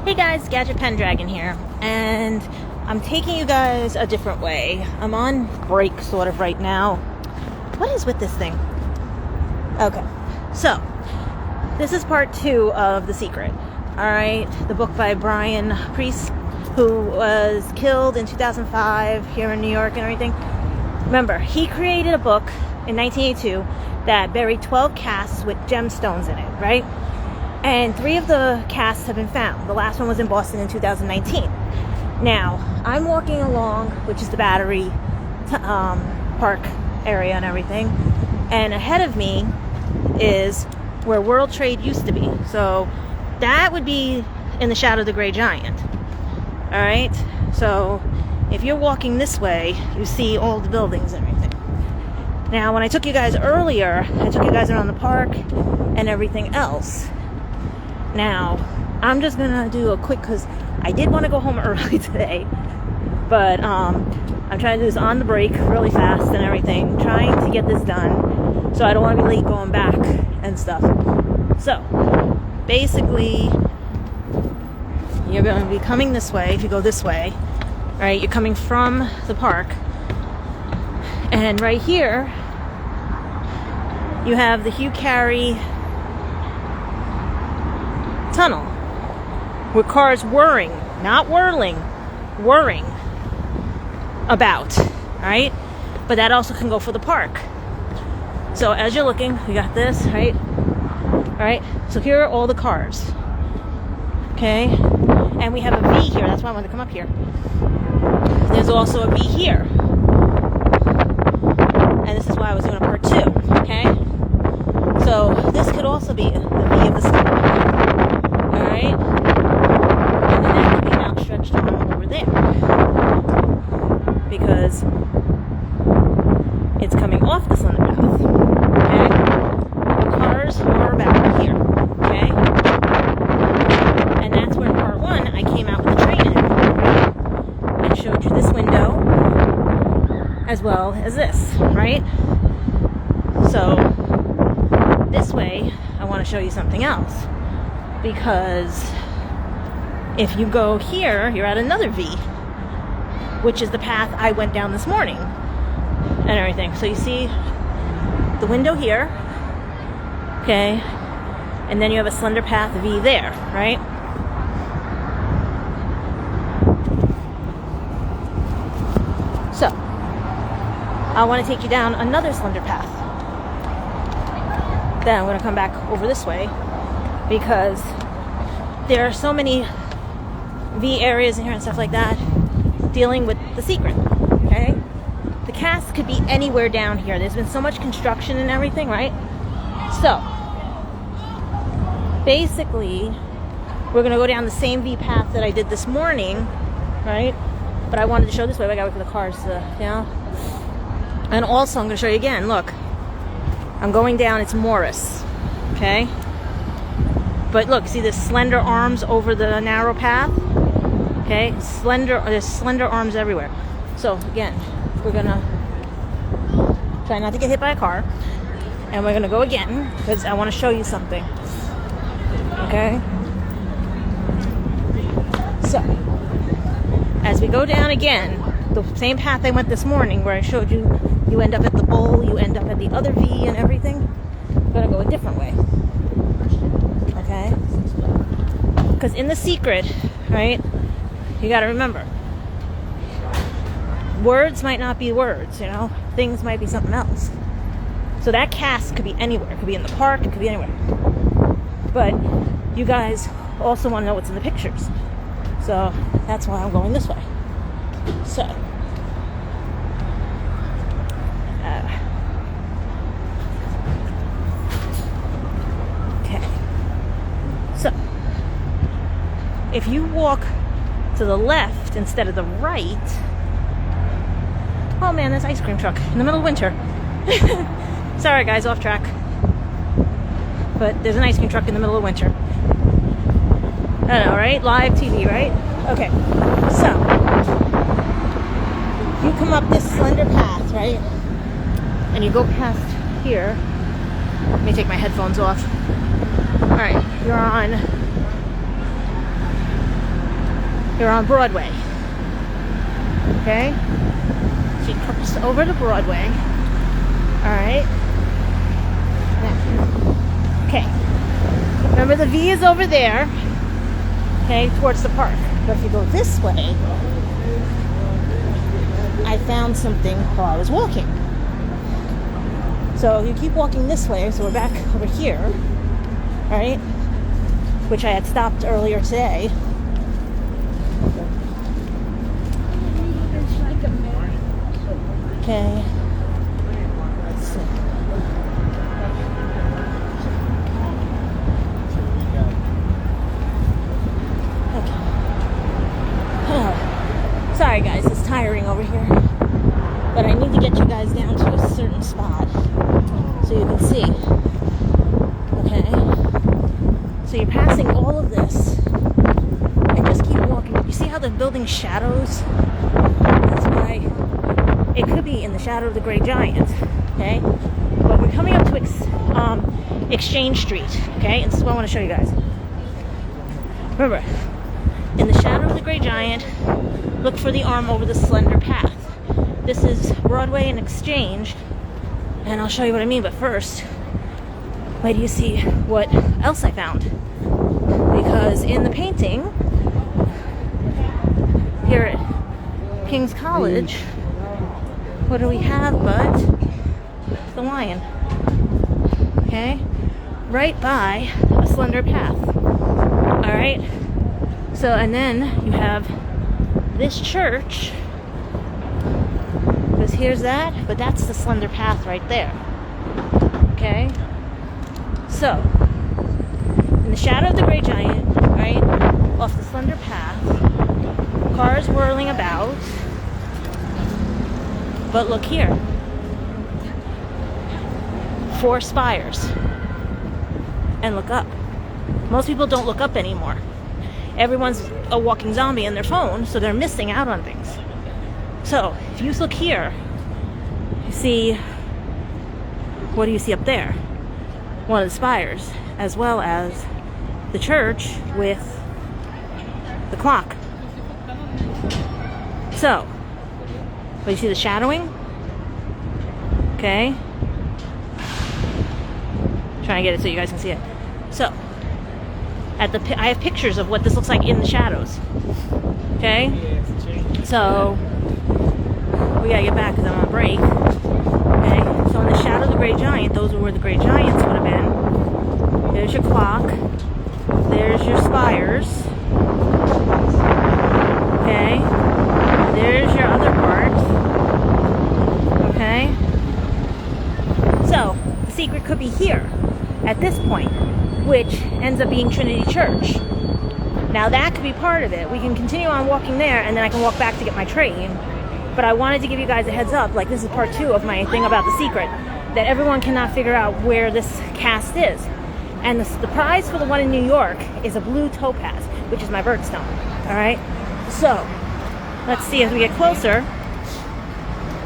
Hey guys, Gadget Pendragon here, and I'm taking you guys a different way. I'm on break sort of right now. What is with this thing? Okay, so this is part 2 of The Secret. Alright, the book by BYRON PRIESS, who was killed in 2005 here in New York and everything. Remember, he created a book in 1982 that buried 12 casts with gemstones in it, right? And 3 of the casts have been found. The last one was in Boston in 2019. Now, I'm walking along, which is the Battery Park area and everything, and ahead of me is where World Trade used to be. So that would be in the shadow of the Gray Giant. Alright? So if you're walking this way, you see all the buildings and everything. Now, when I took you guys earlier, I took you guys around the park and everything else. Now, I'm just gonna do a quick, because I did want to go home early today, but I'm trying to do this on the break really fast and everything, trying to get this done so I don't want to be late going back and stuff. So basically, you're going to be coming this way. If you go this way, right, you're coming from the park, and right here you have the Hugh Carey tunnel with cars whirring, not whirling, whirring about, right? But that also can go for the park. So as you're looking, we got this, right? All right, so here are all the cars, okay? And we have a V here, that's why I wanted to come up here. There's also a V here. And this is why I was doing a part 2, okay? So this could also be the V of the sky. Alright? And then that could be an outstretched arm over there. Because it's coming off the slender path. Okay? The cars are about here. Okay? And that's where in part 1 I came out with the train and showed you this window as well as this, right? So this way I want to show you something else. Because if you go here, you're at another V, which is the path I went down this morning and everything. So you see the window here, okay, and then you have a slender path V there, right? So I want to take you down another slender path. Then I'm going to come back over this way, because there are so many V areas in here and stuff like that dealing with the secret, okay? The cast could be anywhere down here. There's been so much construction and everything, right? So basically, we're going to go down the same V path that I did this morning, right? But I wanted to show this way. I got to wait for the cars to, you know? And also, I'm going to show you again. Look, I'm going down. It's Morris, okay? But look, see the slender arms over the narrow path? Okay, there's slender arms everywhere. So again, we're gonna try not to get hit by a car. And we're gonna go again, because I wanna show you something. Okay? So, as we go down again, the same path I went this morning, where I showed you, you end up at the bowl, you end up at the other V and everything. I'm gonna go a different way. Okay? Because in The Secret, right, you got to remember, words might not be words, you know? Things might be something else. So that cast could be anywhere. It could be in the park, it could be anywhere. But you guys also want to know what's in the pictures. So that's why I'm going this way. So So, if you walk to the left instead of the right, oh man, there's an ice cream truck in the middle of winter. Sorry guys, off track. But there's an ice cream truck in the middle of winter. I know, right? Live TV, right? Okay, so you come up this slender path, right? And you go past here. Let me take my headphones off. Alright, you're on You're on Broadway. Okay? So you cross over to Broadway. Alright. Now. Okay. Remember the V is over there. Okay, towards the park. But if you go this way, I found something while I was walking. So you keep walking this way, so we're back over here, right? Which I had stopped earlier today. Okay. Let's see. Okay. Oh. Sorry guys, it's tiring over here. But I need to get you guys down to a certain spot so you can see. Okay? So you're passing all of this and just keep walking. You see how the building shadows? That's why it could be in the shadow of the Great Giant. Okay? But we're coming up to Exchange Street. Okay? And this is what I want to show you guys. Remember, in the shadow of the Great Giant, look for the arm over the slender path. This is Broadway and Exchange, and I'll show you what I mean, but first, wait till you see what else I found. Because in the painting, here at King's College, what do we have but the lion? Okay? Right by a slender path. Alright? So, and then you have this church. Because here's that, but that's the slender path right there. Okay? So, in the shadow of the Great Giant, right, off the slender path, cars whirling about, but look here. 4 spires. And look up. Most people don't look up anymore. Everyone's a walking zombie on their phone, so they're missing out on things. So, if you look here, you see, what do you see up there? One of the spires, as well as the church with the clock. So, but you see the shadowing? Okay. Trying to get it so you guys can see it. So, I have pictures of what this looks like in the shadows. Okay? So, we gotta get back because I'm on break. Okay, so in the shadow of the Great Giant, those are where the Great Giants would have been. There's your clock. There's your spires. Okay, there's your other part. Okay, so the secret could be here at this point, which ends up being Trinity Church. Now that could be part of it. We can continue on walking there, and then I can walk back to get my train. But I wanted to give you guys a heads up, like this is part 2 of my thing about the secret, that everyone cannot figure out where this cast is. And the prize for the one in New York is a blue topaz, which is my birdstone. All right? So, let's see as we get closer.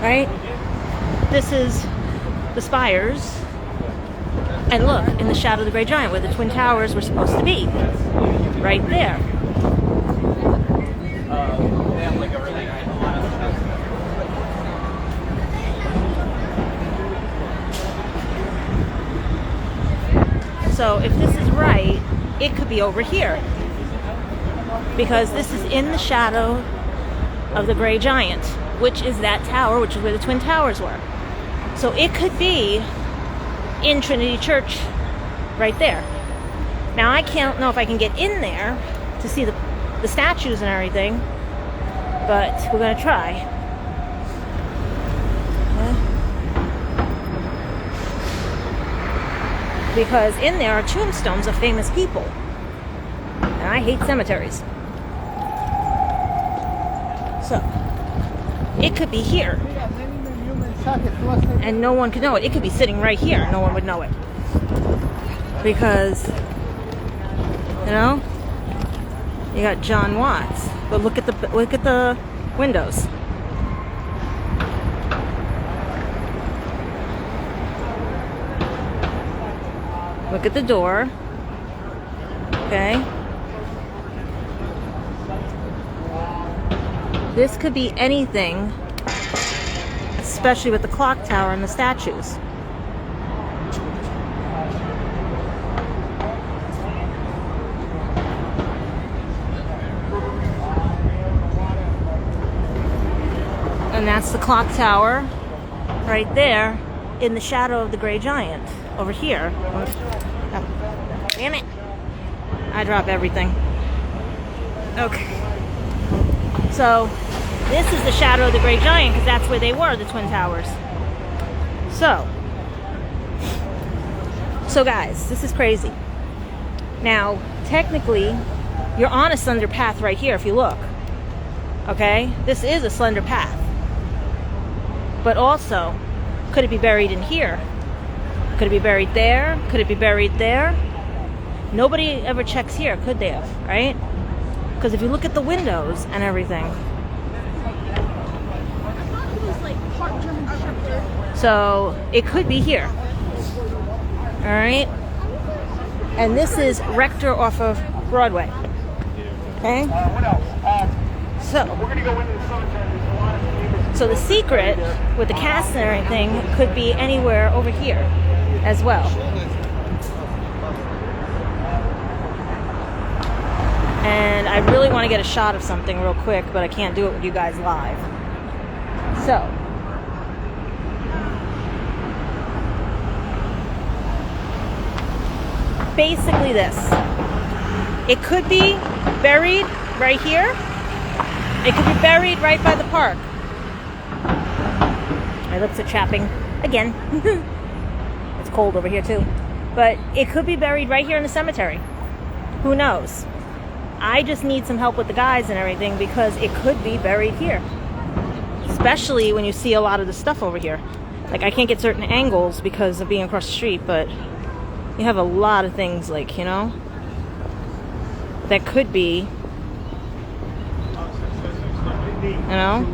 Right? This is the spires. And look, in the shadow of the Great Giant, where the Twin Towers were supposed to be. Right there. So if this is right, it could be over here. Because this is in the shadow of the Great Giant, which is that tower, which is where the Twin Towers were. So it could be in Trinity Church right there. Now I can't know if I can get in there to see the statues and everything, but we're going to try. Because in there are tombstones of famous people. And I hate cemeteries. So, it could be here. And no one could know it. It could be sitting right here. No one would know it. Because, you know, you got John Watts. But look at the windows. Look at the door. Okay. This could be anything, especially with the clock tower and the statues. And that's the clock tower right there in the shadow of the gray giant over here. Oh, damn it. I drop everything. Okay. So this is the shadow of the gray giant because that's where they were, the Twin Towers. So guys, this is crazy. Now, technically, you're on a slender path right here if you look. Okay? This is a slender path. But also, could it be buried in here? Could it be buried there? Could it be buried there? Nobody ever checks here, could they have, right? Because if you look at the windows and everything. So, it could be here. Alright? And this is Rector off of Broadway. Okay? So the secret with the cast and everything could be anywhere over here as well. And I really want to get a shot of something real quick, but I can't do it with you guys live. So, basically this. It could be buried right here. It could be buried right by the park. My lips are chapping again. It's cold over here too. But it could be buried right here in the cemetery. Who knows? I just need some help with the guys and everything because it could be buried here. Especially when you see a lot of the stuff over here. Like, I can't get certain angles because of being across the street, but you have a lot of things, like, you know, that could be, you know.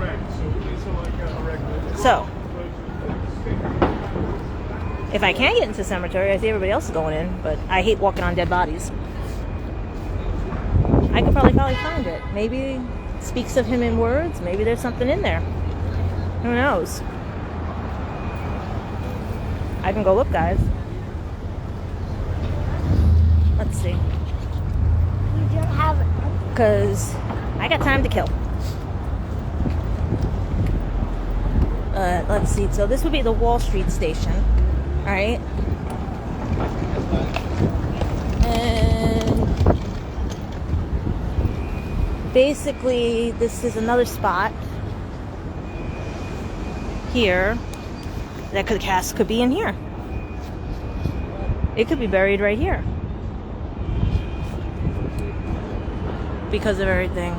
So, if I can get into the cemetery, I see everybody else is going in, but I hate walking on dead bodies. I could probably find it. Maybe it speaks of him in words. Maybe there's something in there. Who knows? I can go look, guys. Let's see. You don't have it. Because I got time to kill. Let's see. So this would be the Wall Street station. Alright? And basically, this is another spot here that the cast could be in here. It could be buried right here because of everything.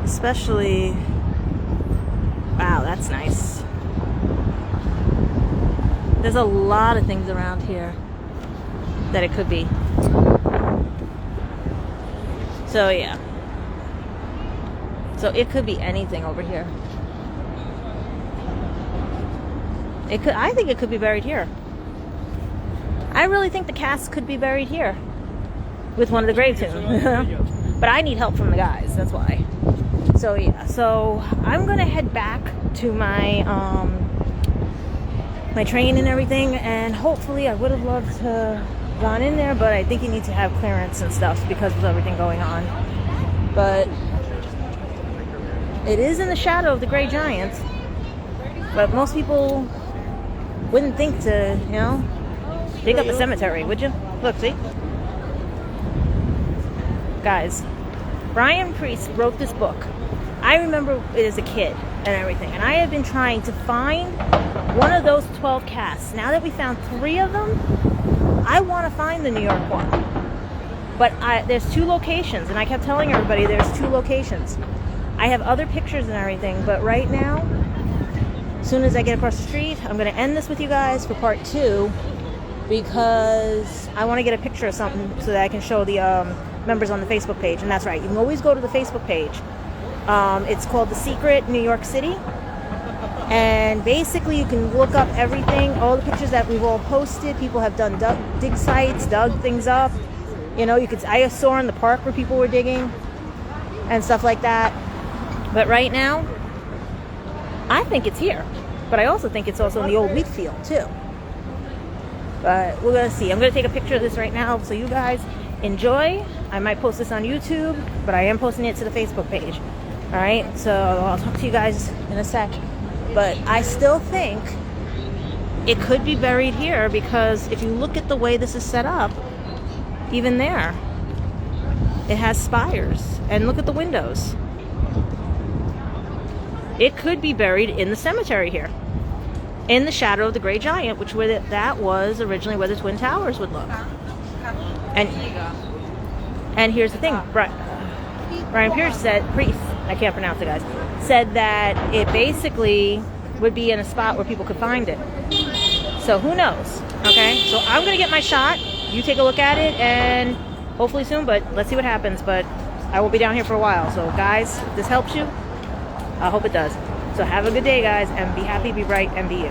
Especially, wow, that's nice. There's a lot of things around here that it could be. So yeah. So it could be anything over here. It could. I think it could be buried here. I really think the cast could be buried here with one of the grave tombs. But I need help from the guys. That's why. So yeah. So I'm gonna head back to my my train and everything, and hopefully I would have loved to gone in there, but I think you need to have clearance and stuff because of everything going on. But it is in the shadow of the gray giant. But most people wouldn't think to, you know, dig up a cemetery, would you? Look, see? Guys, BYRON Priest wrote this book. I remember it as a kid and everything, and I have been trying to find one of those 12 casts. Now that we found 3 of them, I want to find the New York one. But there's 2 locations, and I kept telling everybody there's 2 locations. I have other pictures and everything, but right now, as soon as I get across the street, I'm going to end this with you guys for part 2 because I want to get a picture of something so that I can show the members on the Facebook page. And that's right, you can always go to the Facebook page. It's called The Secret New York City. And basically you can look up everything, all the pictures that we've all posted. People have done dig sites, dug things up. You know, I saw in the park where people were digging and stuff like that. But right now, I think it's here. But I also think it's also in the old wheat field too. But we're gonna see. I'm gonna take a picture of this right now so you guys enjoy. I might post this on YouTube, but I am posting it to the Facebook page. All right, so I'll talk to you guys in a sec. But I still think it could be buried here because if you look at the way this is set up, even there, it has spires. And look at the windows. It could be buried in the cemetery here, in the shadow of the Great Giant, which where that was originally where the Twin Towers would look. And here's the thing, Brian Pierce said, priest, I can't pronounce it, guys, said that it basically would be in a spot where people could find it. So who knows? Okay, so I'm gonna get my shot. You take a look at it, and hopefully soon. But let's see what happens. But I will be down here for a while. So guys, if this helps you, I hope it does. So have a good day, guys, and be happy, be bright, and be you.